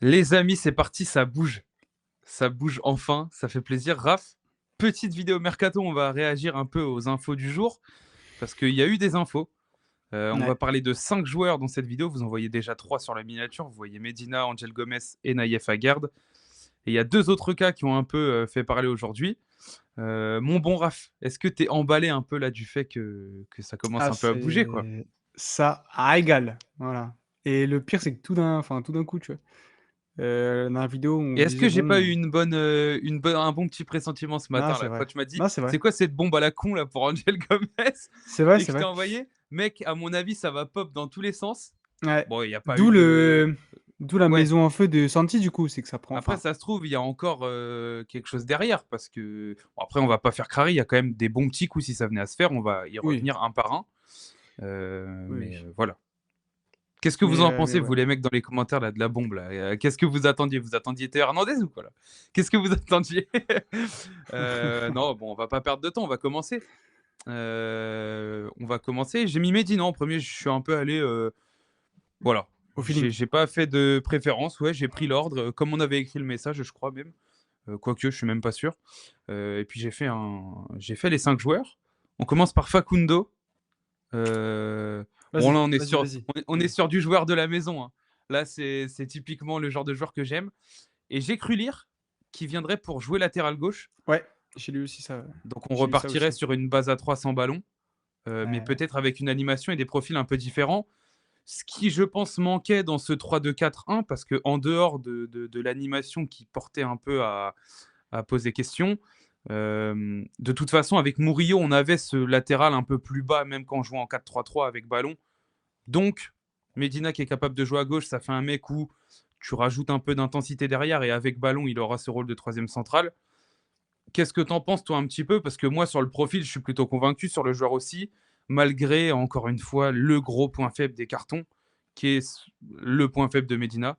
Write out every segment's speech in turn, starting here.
Les amis, c'est parti, ça bouge. Ça bouge enfin, ça fait plaisir. Raph, petite vidéo mercato, on va réagir un peu aux infos du jour, parce qu'il y a eu des infos. On va Ouais. parler de 5 joueurs dans cette vidéo. Vous en voyez déjà 3 sur la miniature. Vous voyez Medina, Angel Gomez et Naïef Aguerd. Et il y a 2 autres cas qui ont un peu fait parler aujourd'hui. Mon bon Raph, est-ce que tu es emballé un peu là du fait que ça commence Ah, un peu à bouger, quoi? c'est ça régale, voilà. Et le pire, c'est que tout d'un coup, tu vois? Dans la vidéo, on Et est-ce que disait: j'ai pas eu «Bon». un bon petit pressentiment ce Non, matin c'est là, quand vrai. tu m'as dit: Non, c'est vrai. «C'est quoi cette bombe à la con là pour Angel Gomez?» C'est vrai, et que c'est je t'ai vrai. envoyé: «Mec, à mon avis, ça va pop dans tous les sens». Ouais. Bon, il y a pas eu D'où de le d'où la ouais, maison en feu de Santi, du coup, c'est que ça prend après enfin, ça se trouve, il y a encore, quelque chose derrière parce que bon après on va pas faire crari, il y a quand même des bons petits coups si ça venait à se faire, on va y oui, revenir un par un, oui, oui. voilà. Qu'est-ce que vous en Mais pensez, vous ouais. les mecs dans les commentaires là de la bombe là? Qu'est-ce que vous attendiez? Vous attendiez Théo Hernandez ou quoi là? Qu'est-ce que vous attendiez? Non, bon, on va pas perdre de temps, on va commencer. On va commencer. J'ai mis Medina en premier. Je suis un peu allé, voilà. Au J'ai feeling. j'ai pas fait de préférence. Ouais, j'ai pris l'ordre, comme on avait écrit le message, je crois même. Quoique, je suis même pas sûr. Et puis j'ai fait les 5 joueurs. On commence par Facundo. Bon, là, Vas-y, vas-y, vas-y, on est vas-y. sur du joueur de la maison, hein. Là, c'est typiquement le genre de joueur que j'aime. Et j'ai cru lire qu'il viendrait pour jouer latéral gauche. Ouais, j'ai lu aussi ça, ouais. Donc, on J'ai lu ça repartirait aussi. sur une base à 3 sans ballon, mais Ouais. peut-être avec une animation et des profils un peu différents. Ce qui, je pense, manquait dans ce 3-2-4-1, parce qu'en dehors de l'animation qui portait un peu à poser question, de toute façon, avec Murillo, on avait ce latéral un peu plus bas, même quand on jouait en 4-3-3 avec ballon. Donc, Medina qui est capable de jouer à gauche, ça fait un mec où tu rajoutes un peu d'intensité derrière et avec ballon, il aura ce rôle de troisième central. Qu'est-ce que t'en penses, toi, un petit peu? Parce que moi, sur le profil, je suis plutôt convaincu, sur le joueur aussi, malgré, encore une fois, le gros point faible des cartons, qui est le point faible de Medina.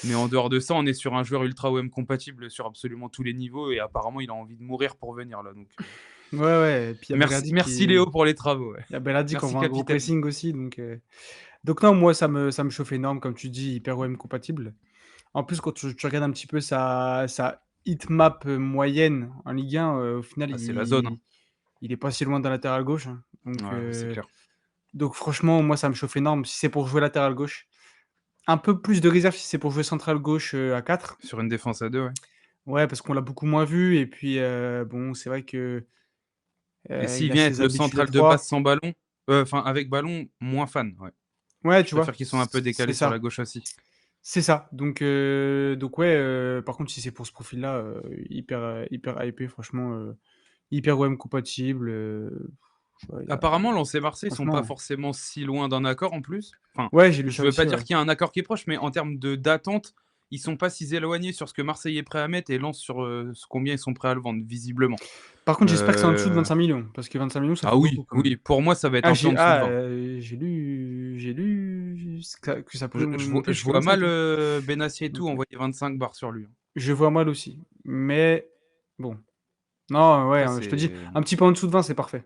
Mais en dehors de ça, on est sur un joueur ultra OM compatible sur absolument tous les niveaux et apparemment, il a envie de mourir pour venir là. Donc, Ouais, ouais, et puis il y a merci, Berardi merci Léo qui pour les travaux. Ouais. il y a Berardi qui Merci, envoie un gros capitaine. pressing aussi, donc non, moi ça me chauffe énorme, comme tu dis, hyper OM compatible. En plus, quand tu regardes un petit peu sa heatmap, moyenne en Ligue 1, au final, Ah, c'est la zone, hein. il est pas si loin d'un latéral gauche, hein. Donc Ouais, c'est clair. franchement, moi, ça me chauffe énorme. Si c'est pour jouer latéral gauche, un peu plus de réserve si c'est pour jouer central gauche, à 4. Sur une défense à 2, ouais. Ouais, parce qu'on l'a beaucoup moins vu et puis, bon, c'est vrai que, Et s'il il a vient être ses le habitudes à central de base 3. sans ballon, enfin avec ballon, moins fan, ouais. Ouais, Je tu préfère vois? qu'ils soient un peu C'est décalés sur la ça. gauche aussi. C'est ça, donc ouais, par contre, si c'est pour ce profil-là, hyper hypé, franchement, hyper OM compatible, tu vois? Il y a Apparemment, Lens et Marseille sont pas franchement, forcément si loin d'un accord en plus. Enfin, ouais, j'ai lu je ça veux pas aussi, dire ouais. qu'il y a un accord qui est proche, mais en termes d'attente, ils sont pas si éloignés sur ce que Marseille est prêt à mettre et Lens sur, ce combien ils sont prêts à le vendre, visiblement. Par contre, j'espère que c'est en dessous de Heu, 25 millions parce que 25 millions, ça ah fait beaucoup oui, quand même. oui, pour moi, ça va être un peu en dessous de 20. J'ai lu que ça pouvait monter Je jusqu'à vois 25, mal, hein, Benassi et tout donc envoyer 25 barres sur lui, hein. je vois mal aussi, mais bon, non, ouais, Après je te dis, c'est un petit peu en dessous de 20, c'est parfait.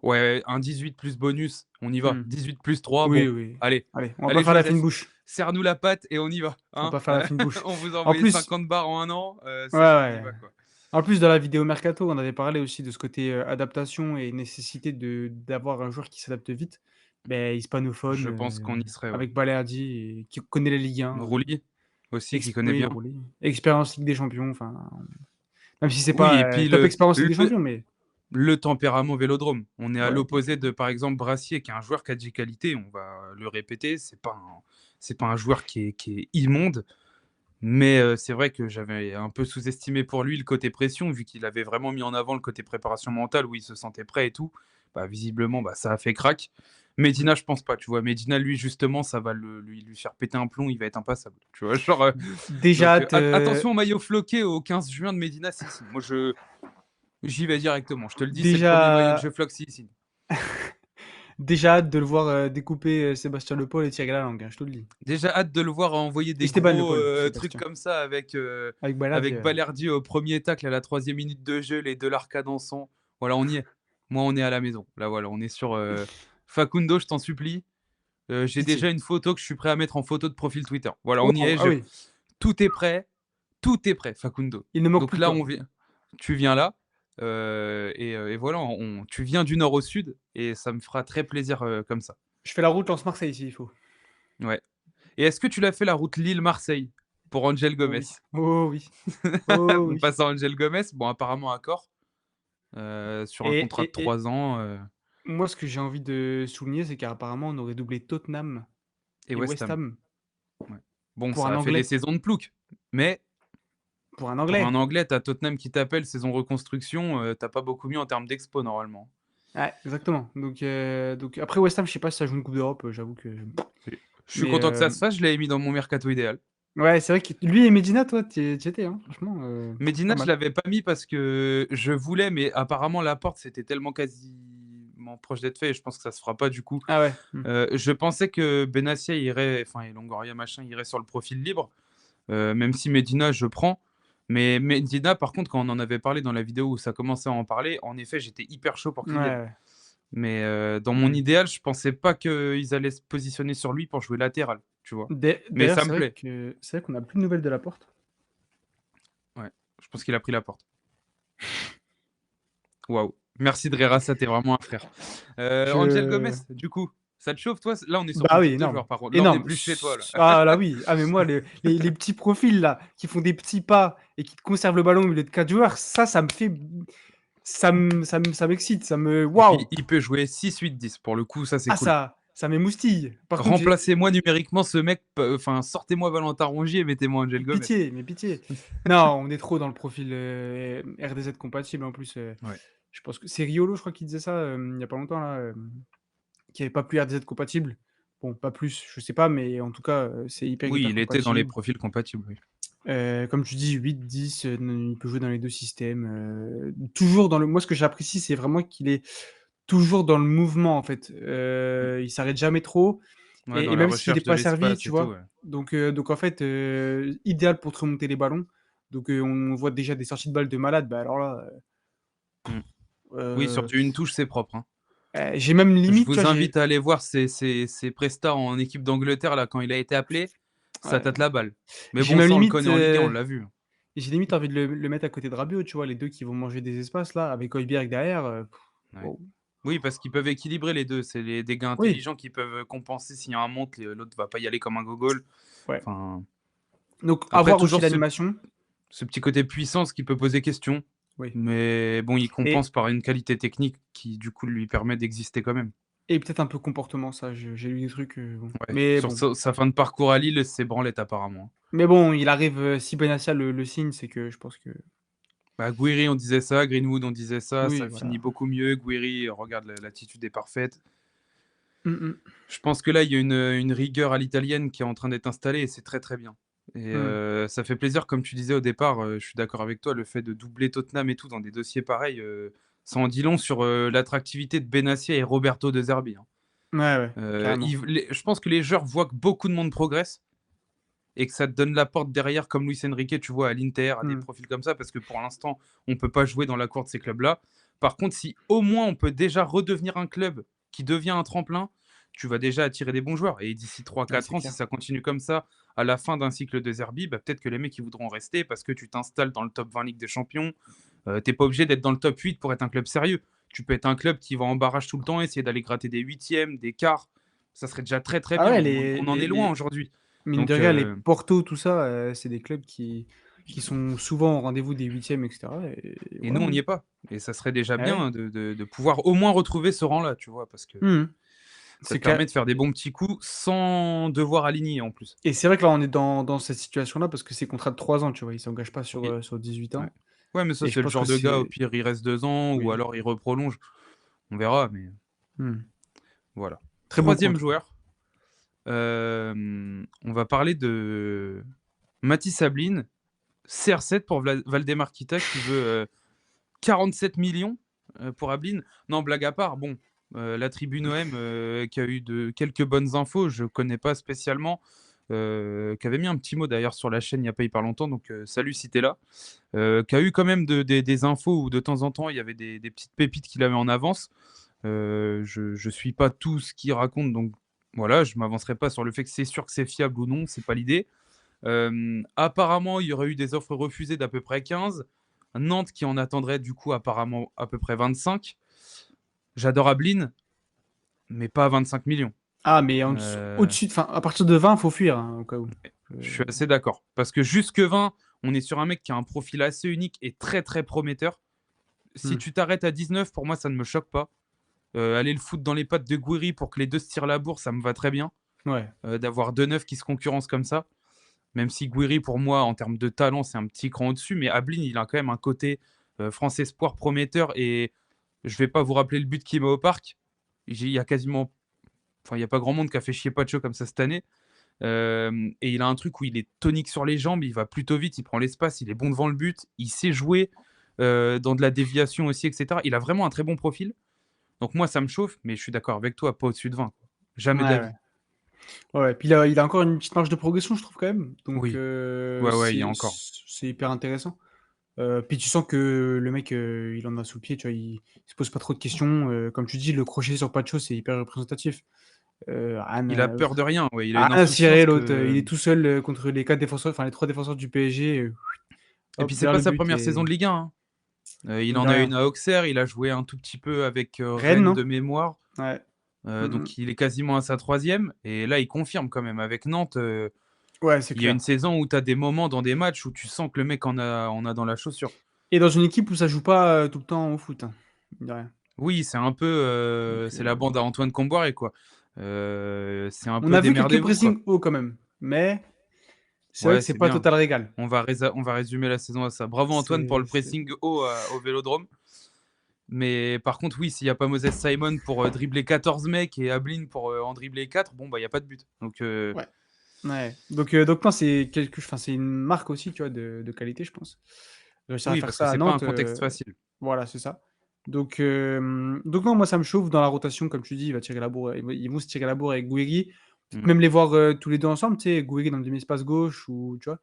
ouais, un 18 plus bonus, on y va. Mmh. 18 plus 3, Oui, bon, oui. allez. Allez, on va pas Allez faire la fine Joseph, bouche. serre-nous la patte et on y va, On va hein. pas faire la fine bouche. On vous a En envoyé plus 50 barres en un an, ouais, c'est bon, on y ouais. va, quoi. En plus, dans la vidéo mercato, on avait parlé aussi de ce côté, adaptation et nécessité d'avoir un joueur qui s'adapte vite. Beh, hispanophone, Je pense qu'on y serait, ouais. avec Balerdi et qui connaît la Ligue 1, Rouli aussi, qui connaît oui, bien. Roulé, expérience Ligue des Champions, enfin, même si c'est Oui et pas, puis top le expérience Ligue le des Champions, mais le tempérament Vélodrome. On est à ouais, l'opposé de, par exemple, Brassier, qui est un joueur qui a des qualités, on va le répéter, c'est pas un joueur qui est immonde. Mais c'est vrai que j'avais un peu sous-estimé pour lui le côté pression, vu qu'il avait vraiment mis en avant le côté préparation mentale où il se sentait prêt et tout. Bah, visiblement, bah, ça a fait crack. Medina, je pense pas, tu vois. Medina, lui, justement, ça va lui faire péter un plomb, il va être impassable. Tu vois, genre. déjà Donc, hâte, attention au maillot floqué au 15 juin de Medina, si, si. Moi, j'y vais directement. Je te le dis, c'est le premier maillot que déjà je floque, si, si. déjà hâte de le voir, découper, Sébastien Le Paul et Thierry Lalangue, hein, je te le dis. Déjà hâte de le voir envoyer des Esteban Le gros Paul, trucs Sébastien, comme ça avec Balerdi, avec Balerdi au premier tacle à la 3e minute de jeu, les deux l'arcade dansant. Voilà, on y est. Moi, on est à la maison. Là, voilà, on est sur Facundo, je t'en supplie. J'ai Pitié. déjà une photo que je suis prêt à mettre en photo de profil Twitter. Voilà, on y Waouh! est, Ah oui, tout est prêt, Facundo. il ne manque Donc plus que là, toi. tu viens là, et voilà, tu viens du nord au sud et ça me fera très plaisir, comme ça. Je fais la route Lens-Marseille s'il faut. Ouais. Et est-ce que tu l'as fait la route Lille-Marseille pour Angel Oh Gomez? oui. Oh oui. Oh On oui. passe à Angel Gomez, bon apparemment accord, sur un Et contrat de et et 3 ans, moi, ce que j'ai envie de souligner, c'est qu'apparemment, on aurait doublé Tottenham et et West West Ham. Ham Ouais. Bon, pour ça un a fait des Anglais. saisons de plouc, mais Pour un pour un Anglais. Anglais, tu Tottenham qui t'appelle, saison reconstruction, tu pas beaucoup mieux en termes d'expo normalement. Ouais, exactement. Donc après West Ham, je sais pas si ça joue une coupe d'Europe, j'avoue que Et je suis mais content que ça se fasse, je l'avais mis dans mon mercato idéal. ouais, c'est vrai que lui et Medina, toi, tu étais, hein, franchement, pas Medina, je mal. l'avais pas mis parce que je voulais, mais apparemment Laporte, c'était tellement quasiment proche d'être fait et je pense que ça se fera pas du coup. Ah ouais, mmh. Je pensais que Benassia irait, enfin et Longoria machin, irait sur le profil libre, même si Medina, je prends. Mais Medina, par contre, quand on en avait parlé dans la vidéo où ça commençait à en parler, en effet, j'étais hyper chaud pour Ouais, qu'il vienne. ouais. Mais dans mon Mmh. idéal, je pensais pas qu'ils allaient se positionner sur lui pour jouer latéral, tu vois? Mais D'ailleurs, ça me plaît. c'est vrai qu'on a plus de nouvelles de Laporte. Ouais, je pense qu'il a pris la porte. Waouh. Merci Drera, t'es vraiment un frère. Angel Gomez, Je du coup, ça te chauffe toi? Là, on est sur Bah ton oui, type de énorme, joueur par contre. Là, on est énorme. plus chez toi là. Ah là oui, ah mais moi les petits profils là, qui font des petits pas et qui te conservent le ballon au milieu de 4 joueurs, ça me fait ça m'excite, ça me Et puis, waouh! il peut jouer 6-8-10. Pour le coup, ça, c'est Ah cool. ça m'émoustille. Par contre, Remplacez-moi numériquement ce mec, enfin, sortez-moi Valentin Rongier et mettez-moi Angel Gomez. pitié, mais pitié. Non, on est trop dans le profil, RDZ compatible en plus, Ouais. je pense que c'est Riolo, je crois, qui disait ça, il y a pas longtemps là, qu'il y avait pas plus RDZ compatible. Bon, pas plus, je sais pas, mais en tout cas, c'est Oui, hyper il était dans les compatible. profils compatibles, oui. Comme tu dis 8-10, il peut jouer dans les 2 systèmes, toujours dans le moi ce que j'apprécie, c'est vraiment qu'il est toujours dans le mouvement en fait, Mmh. il s'arrête jamais trop Ouais, et dans la même s'il est recherche de pas servi, l'espace tu et tout, vois? ouais. Donc en fait, idéal pour te remonter les ballons. On voit déjà des sorties de balles de malade, bah alors là, Mmh. Oui, sur heu du une touche, c'est propre, hein. j'ai même Je limite, tu vois, vous invite à aller voir ses prestats en équipe d'Angleterre, là, quand il a été appelé, ça ouais, tâte la balle. Mais j'ai bon, même ça, on le limite, connaît en Ligue 1, on l'a vu. j'ai limite envie de le mettre à côté de Rabiot, tu vois? Les 2 qui vont manger des espaces là, avec Højbjerg derrière, Ouais. waouh. Oui, parce qu'ils peuvent équilibrer les 2. C'est des gars Oui, intelligents qui peuvent compenser s'il y a un monte, l'autre va pas y aller comme un gogol. ouais. Enfin, Donc après, avoir aussi toujours l'animation, ce petit côté puissance qui peut poser question. oui Mais bon, il compense et par une qualité technique qui, du coup, lui permet d'exister quand même. et peut-être un peu comportement, ça, j'ai lu des trucs, bon. Ouais. Sur sa fin de parcours à Lille, c'est branlette apparemment. Mais bon, il arrive, si Benassia le signe, c'est que je pense que Bah, Guiri, on disait ça, Greenwood, on disait ça, oui, ça finit voilà. beaucoup mieux. Guiri, regarde, l'attitude est parfaite. Mmh mh. Je pense que là, il y a une rigueur à l'italienne qui est en train d'être installée et c'est très très bien. Et Mmh. ça fait plaisir, comme tu disais au départ, je suis d'accord avec toi, le fait de doubler Tottenham et tout dans des dossiers pareils, ça en dit long sur l'attractivité de Benassia et Roberto De Zerbi, hein. Ouais, ouais, carrément. Je pense que les joueurs voient que beaucoup de monde progresse et que ça te donne la porte derrière, comme Luis Enrique, tu vois, à l'Inter, à des Mmh. profils comme ça, parce que pour l'instant, on ne peut pas jouer dans la cour de ces clubs-là. Par contre, si au moins on peut déjà redevenir un club qui devient un tremplin, tu vas déjà attirer des bons joueurs. Et d'ici trois Ouais, quatre c'est ans, si clair. ça continue comme ça, à la fin d'un cycle de Zerbi, bah, peut-être que les mecs ils voudront rester parce que tu t'installes dans le top 20 Ligue des Champions. Tu n'es pas obligé d'être dans le top 8 pour être un club sérieux. Tu peux être un club qui va en barrage tout le temps, essayer d'aller gratter des huitièmes, des quarts. Ça serait déjà très très Ah bien. ouais, On en est loin aujourd'hui. mine de Donc, rien, les Porto, tout ça, c'est des clubs qui sont souvent au rendez-vous des huitièmes et cetera et et nous, voilà, on hein. n'y est pas. Et ça serait déjà Ah ouais. bien de pouvoir au moins retrouver ce rang-là, tu vois, parce que Mmh mh. ça C'est te clair permet de faire des bons petits coups sans devoir aligner en plus. et c'est vrai que là, on est dans cette situation-là parce que c'est contrat de 3 ans, tu vois? Il s'engage pas Oui, sur 18 ouais. ans Ouais, mais ça, et je c'est le pense que genre de gars, au c'est pire, il reste 2 ans ou oui. alors il reprolonge. On verra, mais Mmh. voilà. Très bon coup, en Troisième tout cas. joueur, on va parler de Mathis Sablin, CR7 pour Valdemar Kita qui veut 47 millions pour Ablin. Non, blague à part, bon, la tribune OM qui a eu quelques bonnes infos, je connais pas spécialement, qui avait mis un petit mot d'ailleurs sur la chaîne il n'y a pas hyper longtemps, donc salut si t'es là, qui a eu quand même des infos où de temps en temps il y avait des petites pépites qu'il avait en avance. Je suis pas tout ce qu'il raconte, donc Voilà, je m'avancerai pas sur le fait que c'est sûr que c'est fiable ou non, c'est pas l'idée. Apparemment, il y aurait eu des offres refusées d'à peu près 15. Nantes qui en attendrait du coup apparemment à peu près 25. J'adore Ablin, mais pas à 25 millions. Ah, mais Euh, au-dessus, enfin, à partir de 20, faut fuir, hein, au cas où. je Euh, suis assez d'accord. Parce que jusque 20, on est sur un mec qui a un profil assez unique et très très prometteur. Si hmm. tu t'arrêtes à 19, pour moi, ça ne me choque pas. Aller le foutre dans les pattes de Gouiri pour que les deux se tirent la bourre, ça me va très bien. Ouais. D'avoir deux neufs qui se concurrencent comme ça. Même si Gouiri, pour moi, en termes de talent, c'est un petit cran au-dessus. Mais Ablin, il a quand même un côté France Espoir prometteur. Et je vais pas vous rappeler le but qu'il met au parc. Il y a quasiment. Enfin, il n'y a pas grand monde qui a fait chier Pacho comme ça cette année. Et il a un truc où il est tonique sur les jambes, il va plutôt vite, il prend l'espace, il est bon devant le but, il sait jouer dans de la déviation aussi, etc. Il a vraiment un très bon profil. Donc moi, ça me chauffe, mais je suis d'accord avec toi, pas au-dessus de 20. Jamais de Ouais, la ouais. vie. Ouais, puis il a encore une petite marge de progression, je trouve, quand même. Donc, Oui, ouais, ouais, il y a encore. c'est hyper intéressant. Puis tu sens que le mec, il en a sous le pied, tu vois, il se pose pas trop de questions. Comme tu dis, le crochet sur Pacho, c'est hyper représentatif. Rien Il a à peur de rien, ouais. Il a rien une à cirer, insouciance l'autre. Il que. est tout seul contre les 4 défenseurs, enfin les 3 défenseurs du PSG. Et puis Hop, c'est vers pas le sa but première saison et de Ligue 1, hein. Il mine en de a rien. une à Auxerre, il a joué un tout petit peu avec Rennes, Rennes non? de mémoire. Ouais. Mmh mh. Donc il est quasiment à sa troisième. Et là, il confirme quand même avec Nantes. Ouais, c'est Il y a une clair. saison où tu as des moments dans des matchs où tu sens que le mec en a dans la chaussure. Et dans une équipe où ça joue pas, tout le temps au foot, hein, mine de rien. Oui, c'est un peu, Donc, c'est la bande à Antoine Comboiré, quoi. C'est un on peu a vu quelques démerdez-vous, quoi. pressings hauts quand même, mais c'est vrai Ouais, que c'est c'est pas bien. total régal. On va résumer la saison à ça. Bravo Antoine pour le C'est pressing haut au Vélodrome. Mais par contre, oui, s'il n'y a pas Moses Simon pour dribbler 14 mecs et Ablin pour en dribbler 4, bon, bah, il n'y a pas de but. Donc, ouais, ouais. Donc non, c'est une marque aussi, tu vois, de qualité, je pense. De réussir à oui, faire parce que ça à c'est pas un Nantes, contexte facile. voilà, c'est ça. Donc non, moi ça me chauffe dans la rotation, comme tu dis, il va tirer la bourre, ils vont se tirer la bourre avec Gouiri. Peut-être Mm. même les voir, tous les 2 ensemble, tu sais, Gouiri dans le demi-espace gauche ou tu vois?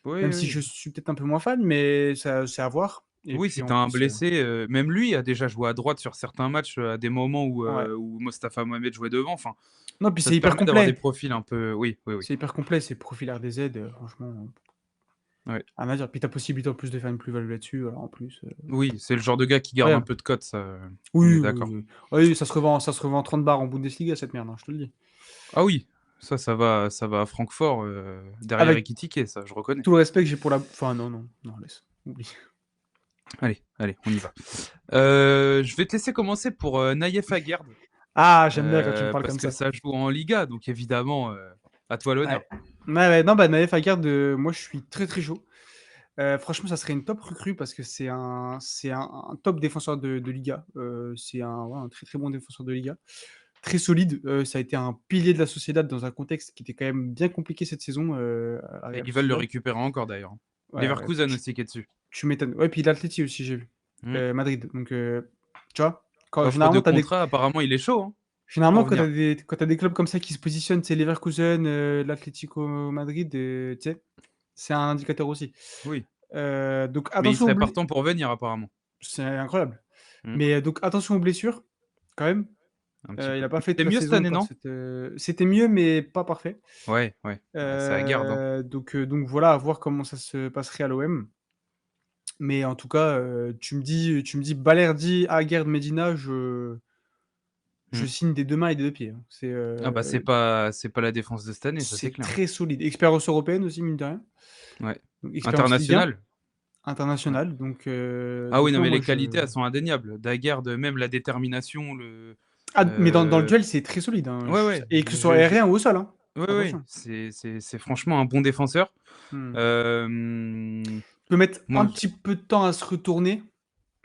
Oui, Même si oui. je suis peut-être un peu moins fan, mais ça c'est à voir et Oui, puis si en tu as un plus, blessé, même lui a déjà joué à droite sur certains matchs, à des moments où, ouais. où Mostafa Mohamed jouait devant. Enfin, Non, puis ça c'est te hyper permet d'avoir des complet. profils un peu. Oui, oui, oui. C'est hyper complet, c'est profil RDZ, franchement, Ouais. rien à dire. Puis tu as possibilité en plus de faire une plus-value là-dessus, en plus, Oui, c'est le genre de gars qui garde un incroyable. peu de cote, ça, on Oui, est oui, d'accord. oui. Oui, ça se revend 30 balles en Bundesliga cette merde, hein, je te le dis. Ah oui, ça va à Francfort, derrière Avec Ekitike, ça, je reconnais. tout le respect que j'ai pour la enfin non, non, non, laisse, oublie. Allez, allez, on y va. Je vais te laisser commencer pour Naïef Aguerd, Ah, j'aime bien quand tu me parles parce comme que ça. ça joue en Liga, donc évidemment, à toi l'honneur. Ouais. Ouais, ouais, non, bah, Naef Aguerd, moi je suis très, très chaud. Franchement, ça serait une top recrue parce que c'est un top défenseur de Liga. C'est un ouais, un très, très bon défenseur de Liga. Très solide, ça a été un pilier de la Sociedad dans un contexte qui était quand même bien compliqué cette saison, à Et Real ils veulent le Sociedad. récupérer encore d'ailleurs. Ouais, ouais, Leverkusen tu aussi qui est dessus. tu m'étonnes. Ouais, puis l'Atleti aussi, j'ai vu. Hmm. Madrid, donc tu vois? Quand Offre de généralement tu des contrat, apparemment, il est chaud hein, généralement pour quand tu venir. des clubs comme ça qui se positionnent, c'est Leverkusen, l'Atlético Madrid, tu sais? C'est un indicateur aussi. Oui, Donc mais il attention aux serait blé partant pour venir apparemment. c'est incroyable. Hmm. Mais donc attention aux blessures, quand même. Un petit Il peu. a pas fait C'est toute la mieux cette saison année, encore non? c'était mieux, mais pas parfait. Ouais, ouais. Bah, c'est à garde, hein. Donc voilà, à voir comment ça se passerait à l'OM. Mais en tout cas, tu me dis Balerdi, Aguerd, Medina, je Hmm. signe des 2 mains et des 2 pieds, hein. Ah bah c'est pas la défense de cette année, ça c'est C'est clair. très solide. Expérience européenne aussi, mine de rien. Ouais. Donc expérience Ligue 1, International. Ouais. internationale. Ah oui, Donc non, non, mais moi les je qualités, elles sont indéniables. Daguerre, même la détermination, le. ah, mais dans le euh, duel, c'est très solide, hein. Ouais, ouais. Et que ce soit aérien ou au sol, hein. Ouais, ouais. Attention. C'est franchement un bon défenseur. Mmh. Euh, Il peut mettre un Moi, petit peu de temps à se retourner,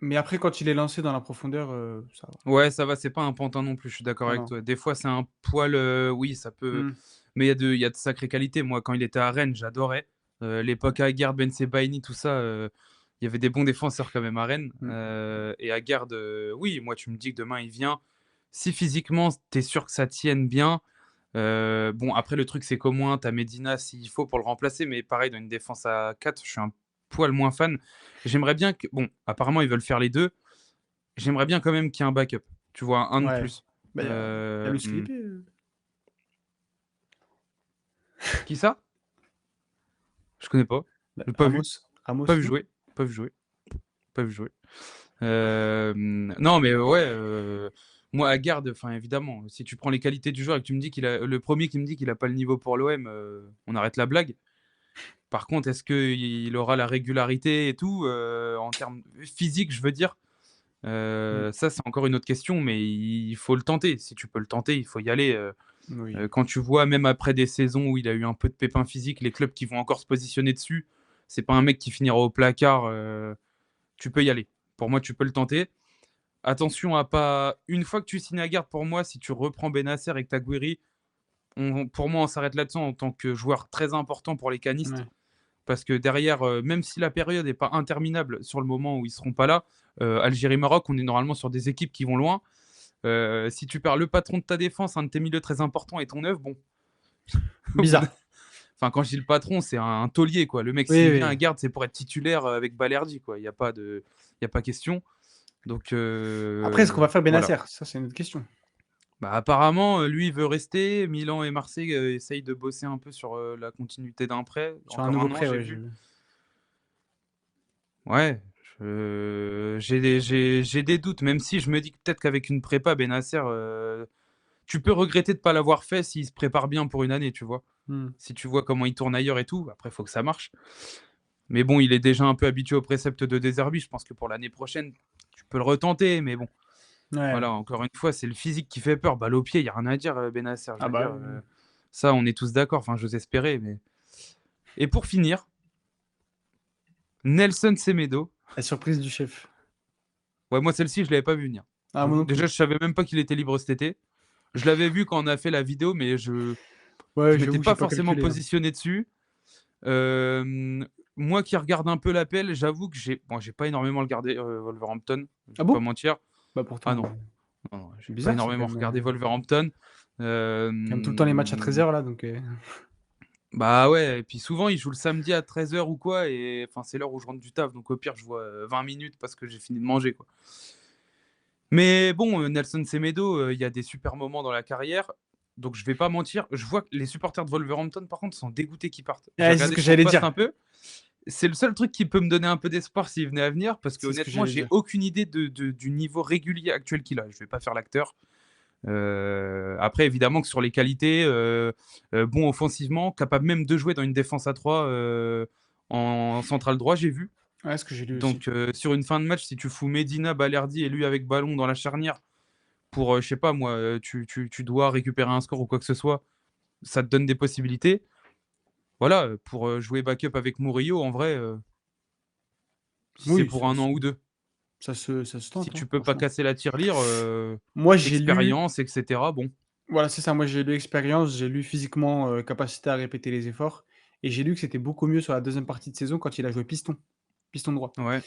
mais après quand il est lancé dans la profondeur, ça va. ouais, ça va, c'est pas un pantin non plus, je suis d'accord Non, avec non. toi. Des fois, c'est un poil. Oui, ça peut. Mmh. Mais il y a de sacrées qualités. Moi, quand il était à Rennes, j'adorais. L'époque Aguerd, Ben Sebaini, tout ça. Il y avait des bons défenseurs quand même à Rennes. Mmh. Et Aguerd, oui, moi, tu me dis que demain, il vient. Si physiquement, t'es sûr que ça tienne bien. Bon, après, le truc, c'est qu'au moins, t'as Medina s'il faut pour le remplacer. Mais pareil, dans une défense à 4, je suis un poil moins fan. J'aimerais bien que. Bon, apparemment, ils veulent faire les deux. J'aimerais bien quand même qu'il y ait un backup. Tu vois, un de Ouais. plus. Bah, il y a Euh, Luis hmm. Felipe, Qui ça? Je connais pas. Bah, J'ai pas vu. Ramos Pas vu joue? jouer. Pas vu jouer. Pas vu jouer. Non, mais ouais, moi, à garde, enfin, évidemment, si tu prends les qualités du joueur et que tu me dis qu'il a le premier qui me dit qu'il a pas le niveau pour l'OM, on arrête la blague. Par contre, est-ce qu'il aura la régularité et tout, en termes physiques, je veux dire? Mmh. Ça, c'est encore une autre question, mais il faut le tenter. Si tu peux le tenter, il faut y aller. Oui. Quand tu vois, même après des saisons où il a eu un peu de pépins physiques, les clubs qui vont encore se positionner dessus, c'est pas un mec qui finira au placard. Tu peux y aller. Pour moi, tu peux le tenter. Attention à pas. Une fois que tu signes à garde, pour moi, si tu reprends Benasser et que t'as Guiri, pour moi, on s'arrête là-dessus en tant que joueur très important pour les canistes. Ouais. Parce que derrière, même si la période n'est pas interminable sur le moment où ils seront pas là, Algérie-Maroc, on est normalement sur des équipes qui vont loin. Si tu perds le patron de ta défense, un de tes milieux très importants et ton œuf, bon, Bizarre. enfin, quand je dis le patron, c'est un taulier, quoi. Le mec, Oui, s'il vient à oui. garde, c'est pour être titulaire avec Balerdi, quoi. Il n'y a pas de, il y a pas question. Donc Après, ce qu'on va faire voilà. Benasser, ça c'est une autre question. Bah, apparemment, lui, il veut rester. Milan et Marseille essayent de bosser un peu sur la continuité d'un prêt. Sur un Encore nouveau un an, prêt, j'ai ouais, vu. Ouais, j'ai des doutes, même si je me dis que peut-être qu'avec une prépa, Benasser, tu peux regretter de ne pas l'avoir fait s'il se prépare bien pour une année, tu vois. Mmh. Si tu vois comment il tourne ailleurs et tout, après, il faut que ça marche. Mais bon, il est déjà un peu habitué au précepte de Deserbi. Je pense que pour l'année prochaine, tu peux le retenter, mais bon. Ouais. Voilà, encore une fois, c'est le physique qui fait peur. Balle au pied, il n'y a rien à dire, Benasser. Je Ah veux bah dire, oui. ça, on est tous d'accord. Enfin, j'ose espérer. Mais... Et pour finir, Nelson Semedo. La surprise du chef. Ouais, moi, celle-ci, je ne l'avais pas vu venir. Ah, moi non Déjà, plus. je savais même pas qu'il était libre cet été. Je l'avais vu quand on a fait la vidéo, mais je Ouais, m'étais j'avoue que j'ai pas pas forcément calculé, hein. positionné dessus. Moi qui regarde un peu l'appel, j'avoue que j'ai pas énormément regardé Wolverhampton, je Ah vais pas bon? mentir. Bah Ah pourtant, non, non, c'est j'ai pas bizarre, c'est énormément regardé Wolverhampton. quand même tout le temps les matchs à Euh, 13h là, donc Bah ouais, et puis souvent ils jouent le samedi à 13h ou quoi, et enfin c'est l'heure où je rentre du taf, donc au pire je vois 20 minutes parce que j'ai fini de manger, quoi. Mais bon, Nelson Semedo, il y a des super moments dans la carrière, donc je vais pas mentir. Je vois que les supporters de Wolverhampton, par contre, sont dégoûtés qu'ils partent. J'ai ouais, c'est ce regardé que son j'allais poste dire. un peu. C'est le seul truc qui peut me donner un peu d'espoir s'il venait à venir, parce que C'est ce que honnêtement, j'allais j'ai dire. aucune idée du niveau régulier actuel qu'il a. Je vais pas faire l'acteur. Après, évidemment que sur les qualités, bon offensivement, capable même de jouer dans une défense à 3 en central droit, j'ai vu. Ouais, ce que j'ai lu aussi. Donc sur une fin de match, si tu fous Medina, Balerdi et lui avec ballon dans la charnière pour, je sais pas moi, tu dois récupérer un score ou quoi que ce soit, ça te donne des possibilités. Voilà, pour jouer backup avec Murillo, en vrai, si c'est Oui, pour un an ou deux, ça se si tente, hein, tu peux pas franchement. casser la tirelire, Moi, j'ai lu expérience, etc. Bon, voilà, c'est ça, moi j'ai lu expérience, j'ai lu physiquement, capacité à répéter les efforts et j'ai lu que c'était beaucoup mieux sur la deuxième partie de saison quand il a joué piston droit. ouais. Bah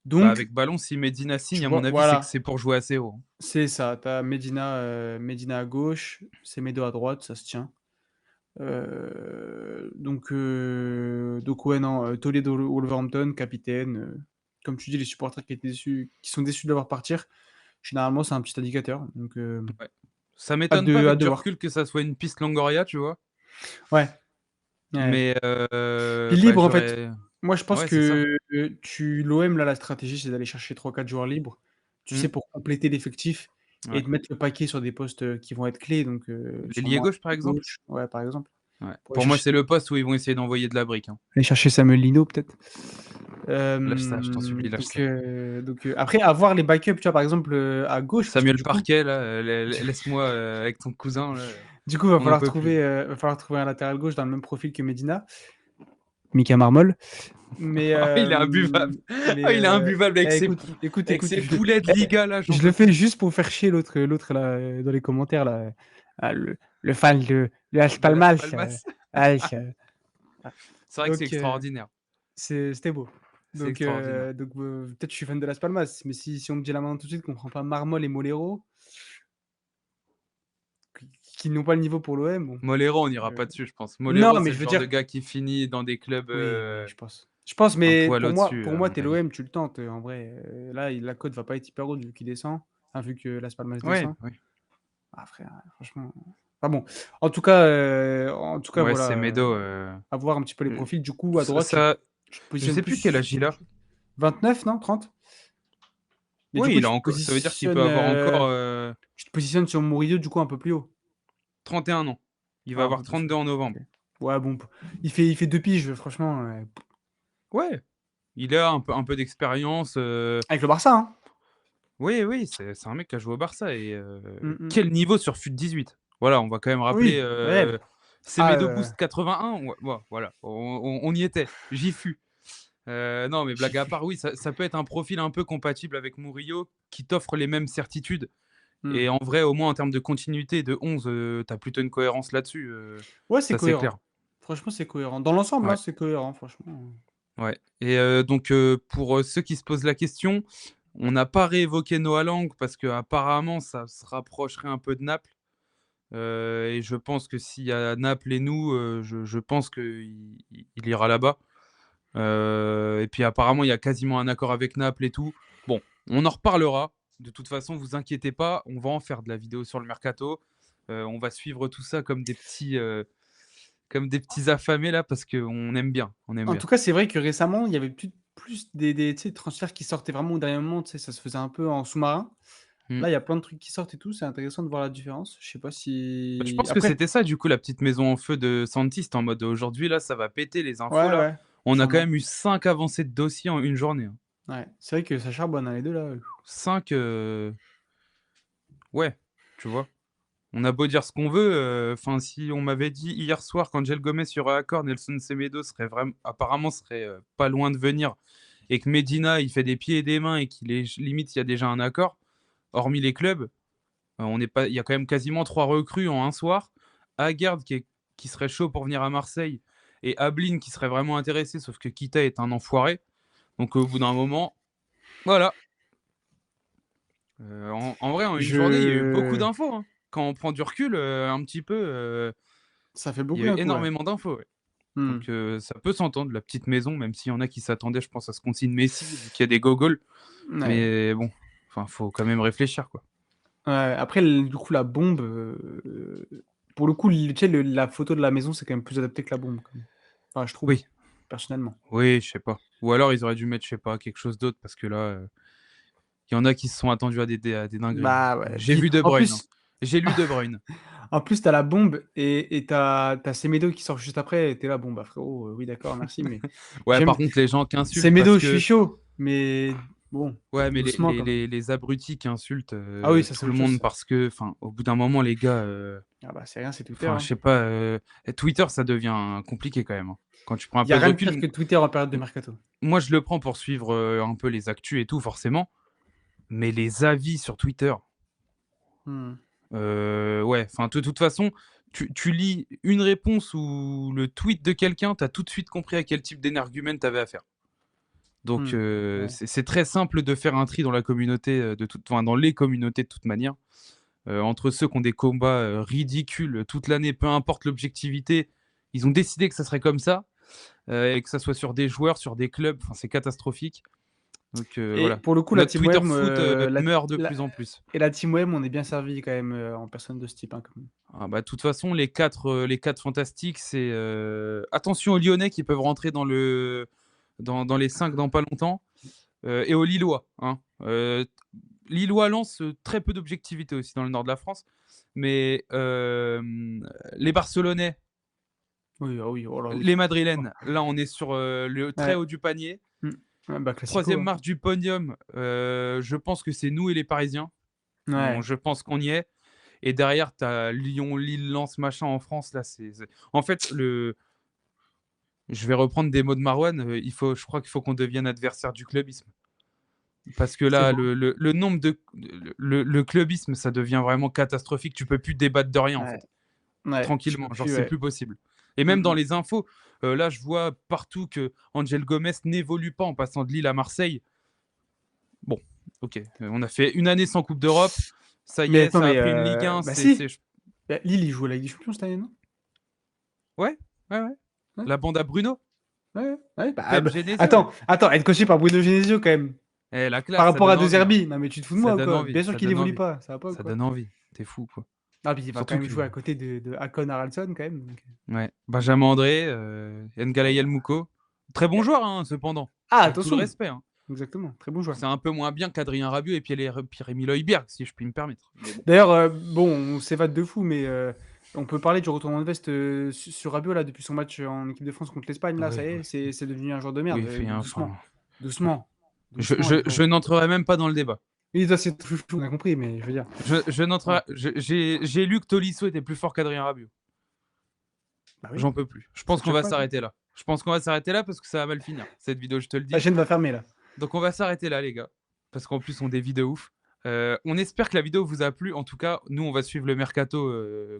Donc avec ballon, si Medina tu signe, à mon vois avis, c'est que voilà, c'est pour jouer assez haut, hein. c'est ça, tu as Medina à gauche, Semedo à droite, ça se tient. Donc ouais, non, Toledo Wolverhampton, capitaine, comme tu dis, les supporters qui sont déçus de le voir partir, généralement, c'est un petit indicateur, donc Ouais. Ça m'étonne pas avec hâte de du voir. recul que ça soit une piste Longoria, tu vois. Ouais, ouais. Mais Puis bah libre, en fait. j'aurais. Moi, je pense Ouais, c'est ça. que, l'OM, là, la stratégie, c'est d'aller chercher 3-4 joueurs libres, tu Mmh. sais, pour compléter l'effectif et Ouais. de mettre le paquet sur des postes, qui vont être clés, donc L'ailier sûrement gauche, par à exemple. gauche, ouais, par exemple, Ouais. pour Pour moi, c'est le poste où ils vont essayer d'envoyer de la brique, hein. aller chercher Samuel Lino peut-être. Lâche ça, je t'en supplie, lâche ça. Après avoir les backups, tu vois, par exemple, à gauche parce que Samuel Parquet, là, laisse-moi avec ton cousin, là, du coup, va on n'en falloir peut plus. trouver, va falloir trouver un latéral gauche dans le même profil que Medina, Mika Marmol. Mais Il est imbuvable. Ah, il est imbuvable avec écoute, ses poulets de Liga, là, j'en je le peux fais plus. juste pour faire chier l'autre là, dans les commentaires là, le fan de Las De Las Palmas, Palmas. ouais, C'est vrai que c'est donc extraordinaire. c'était beau. C'est extraordinaire. Peut-être je suis fan de Las Palmas, mais si on me dit là maintenant tout de suite qu'on prend pas Marmol et Molero, qui n'ont pas le niveau pour l'OM, bon, Molero, on n'ira heu, pas dessus, je pense. non, Molero, mais c'est je le veux genre de dire gars qui finit dans des clubs oui, oui, je pense. Je pense, un mais poil au-dessus, pour à moi, mon tu es avis. l'OM, tu le tentes, en vrai, là, la cote va pas être hyper haute vu qu'il descend, vu que Las Palmas Ouais, descend. ouais. Ah frère, franchement. Enfin bon, en tout cas, Ouais, voilà, c'est Medo. à voir un petit peu les Euh, profils. Du coup, à ça, droite, ça- tu te je positionnes sais plus plus quel âge sur il a. 29, non? 30? Mais du Oui, coup, il a encore. Ça veut dire qu'il peut avoir encore tu te positionnes sur Murillo, du coup, un peu plus haut. 31 ans. Il va Ah, avoir bon, 32 en OK. novembre. Ouais, bon, il fait 2 piges, franchement, Ouais, il a un peu d'expérience. avec le Barça, hein. Oui, oui, c'est un mec qui a joué au Barça et Mmh mh. quel niveau sur FUT 18. Voilà, on va quand même rappeler, Oui, ouais. Ah, Semedo Boost 81, ouais, voilà, on y était, j'y fus. Non, mais j'ai blague à vu. part, oui, ça peut être un profil un peu compatible avec Murillo, qui t'offre les mêmes certitudes Mmh. et en vrai, au moins en termes de continuité de 11, tu plutôt une cohérence là-dessus, Ouais, c'est ça c'est clair. cohérent. Franchement, c'est cohérent. Dans l'ensemble, hein, Ouais, c'est cohérent, franchement. ouais et donc pour, ceux qui se posent la question, on n'a pas réévoqué Noah Lang parce qu'apparemment ça se rapprocherait un peu de Naples. Et je pense que s'il y a Naples et nous, je pense qu'il ira là-bas. Et puis apparemment, il y a quasiment un accord avec Naples et tout. Bon, on en reparlera. De toute façon, vous inquiétez pas, on va en faire de la vidéo sur le mercato. On va suivre tout ça comme des petits affamés là, parce qu'on aime bien, on aime En bien. tout cas, c'est vrai que récemment, il y avait plus des tu sais, transferts qui sortaient vraiment au dernier moment, tu sais, ça se faisait un peu en sous-marin. Mm. Là, il y a plein de trucs qui sortent et tout, c'est intéressant de voir la différence. Je sais pas Bah, je si pense que après c'était ça, du coup, la petite maison en feu de Santi. C'était en mode aujourd'hui, là, ça va péter les infos, ouais, là. ouais, On a quand sûrement. même eu 5 avancées de dossiers en une journée, hein. Ouais, c'est vrai que ça charbonne, hein, les 2 là, 5, ouais, tu vois. On a beau dire ce qu'on veut, enfin, si on m'avait dit hier soir qu'Angel Gomez sur accord, Nelson Semedo serait vraiment, apparemment, serait pas loin de venir, et que Medina, il fait des pieds et des mains et qu'il est limite, il y a déjà un accord, hormis les clubs, on n'est pas, il y a quand même quasiment 3 recrues en un soir. Haggard qui serait chaud pour venir à Marseille et Ablin qui serait vraiment intéressé, sauf que Kita est un enfoiré. Donc au bout d'un moment, voilà. En vrai, en une journée, il y a eu beaucoup je d'infos, hein. Quand on prend du recul, un petit peu, ça fait il y beaucoup a eu d'un coup, ouais. énormément d'infos, ouais. Mmh. Donc ça peut s'entendre, la petite maison, même s'il y en a qui s'attendaient, je pense, à ce qu'on signe Messi, vu qu'il y a des gogoles. Ouais. Mais bon, enfin, faut quand même réfléchir, quoi. Ouais, après du coup la bombe, pour le coup, tu sais, la photo de la maison, c'est quand même plus adapté que la bombe, quand même. Enfin, je trouve, Oui, personnellement. oui, je sais pas. Ou alors ils auraient dû mettre, je sais pas, quelque chose d'autre, parce que là, il y en a qui se sont attendus à des dingueries, hein. Bah, ouais, J'ai puis vu De Bruyne, hein. J'ai lu De Bruyne. en plus, tu as la bombe et tu as Semedo qui sort juste après et tu es là: «Bon, bah, frérot, oui d'accord, merci, mais Ouais, j'aime par contre, les gens qui insultent parce Semedo, je suis que chaud, mais bon, ouais, mais doucement quand même». les abrutis qui insultent, Ah oui, ça, c'est tout le autre chose monde ça. parce que enfin, au bout d'un moment, les gars, Ah bah, c'est rien, c'est Twitter, enfin, je hein. sais pas, Twitter, ça devient compliqué quand même, hein. Quand tu prends un Il y a peu de rien de recul, pire que Twitter en période de m mercato. moi, je le prends pour suivre, un peu les actus et tout forcément, mais les avis sur Twitter, Mmh. ouais, enfin, de toute façon, tu lis une réponse ou le tweet de quelqu'un, tu as tout de suite compris à quel type d'énergumène tu avais affaire. Donc Mmh. Ouais. c'est très simple de faire un tri dans la communauté, enfin, dans les communautés de toute manière. Entre ceux qui ont des combats, ridicules toute l'année, peu importe l'objectivité, ils ont décidé que ça serait comme ça, et que ça soit sur des joueurs, sur des clubs, enfin, c'est catastrophique. Donc Et voilà. pour le coup, la Notre team Twitter WEM, foot, meurt de plus en plus. la team WEM, on est bien servi quand même, en personne de ce type, hein, quand même. Ah bah, de toute façon, les 4 fantastiques, c'est, attention aux Lyonnais qui peuvent rentrer dans les 5 dans pas longtemps, et aux Lillois, hein. Lillois-Lens, très peu d'objectivité aussi dans le nord de la France. Mais les Barcelonais, Oui, ah oui, oh là les oui. Oh, Madrilènes, là on est sur le très ouais. haut du panier. Mmh. Ouais, bah, classico, Troisième hein. marche du podium, je pense que c'est nous et les Parisiens. Ouais. Je pense qu'on y est. Et derrière, tu as Lyon, Lille, Lens, machin en France. Là, En fait, je vais reprendre des mots de Marouane. Je crois qu'il faut qu'on devienne adversaire du clubisme. Parce que C'est là, beau. le nombre de. Le clubisme, ça devient vraiment catastrophique. Tu peux plus débattre de rien, en Ouais. fait. Ouais, tu Tranquillement. peux Genre, plus, c'est ouais. plus possible. Et même Mmh dans mh. les infos, là, je vois partout que Angel Gomez n'évolue pas en passant de Lille à Marseille. Bon, ok. On a fait une année sans Coupe d'Europe. Ça y Mais est, attends, ça a mais pris une Ligue 1. bah, si! C'est... Bah, Lille, ils jouent la Ligue des Champions cette année, non? Ouais, ouais, ouais. Ouais, La bande à Bruno, ouais, ouais, ouais, bah, PM Genesio, ouais. attends, être coaché par Bruno Genesio quand même, La par classe, ça rapport à donne De envie, hein. Zerbi, non mais tu te fous de Ça moi ou donne quoi? envie, Bien sûr ça qu'il donne évolue envie. pas, ça va pas ou Ça quoi? donne envie. T'es fou, quoi. Ah puis il va quand Surtout même que jouer à côté de Hakon Haraldsson quand même donc. ouais, Benjamin André, N'Galaye El Mouko. Très bon joueur, hein, cependant. Ah Avec tout le attention! respect, hein. Exactement, très bon joueur. C'est un peu moins bien qu'Adrien Rabiot et Pierre-Emile Højbjerg, si je puis me permettre. Mais bon. D'ailleurs, bon, on s'évade de fou, mais on peut parler du retournement de veste, sur Rabiot là depuis son match en équipe de France contre l'Espagne là, ça y Ouais, est, ouais. c'est devenu un joueur de merde, Oui, fait doucement, enfin, doucement, je doucement je les je gros. n'entrerai même pas dans le débat. Oui, toi c'est ton chouchou, on a compris, mais je veux dire, Je voilà. n'entrerai j'ai lu que Tolisso était plus fort qu'Adrien Rabiot. Bah oui, J'en peux plus. Je ça pense te qu'on choque va pas toi? s'arrêter là. Je pense qu'on va s'arrêter là parce que ça va mal finir, cette vidéo, je te le La dis. chaîne va fermer là. Donc on va s'arrêter là, les gars, parce qu'en plus on dévie de ouf. On espère que la vidéo vous a plu. En tout cas, nous, on va suivre le mercato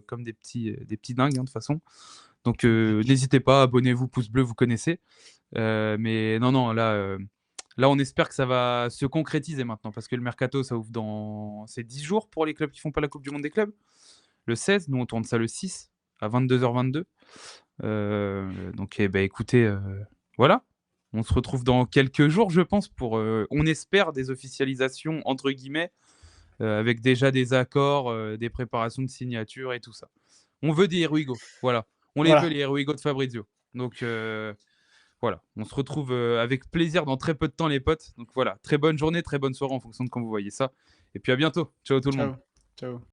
comme des petits dingues, hein, de toute façon. Donc n'hésitez pas, abonnez-vous, pouce bleu, vous connaissez. Mais non, non, là, on espère que ça va se concrétiser maintenant, parce que le mercato, ça ouvre dans... C'est 10 jours pour les clubs qui font pas la Coupe du Monde des clubs. Le 16, nous, on tourne ça le 6, à 22h22. Donc, eh ben, écoutez, voilà. On se retrouve dans quelques jours, je pense, pour, on espère, des officialisations, entre guillemets, avec déjà des accords, des préparations de signature et tout ça. On veut des Héroïgo, voilà. On les veut, Voilà, les Héroïgo de Fabrizio. Donc, voilà, on se retrouve avec plaisir dans très peu de temps, les potes. Donc voilà, très bonne journée, très bonne soirée en fonction de quand vous voyez ça. Et puis à bientôt. Ciao tout le monde. ciao, ciao.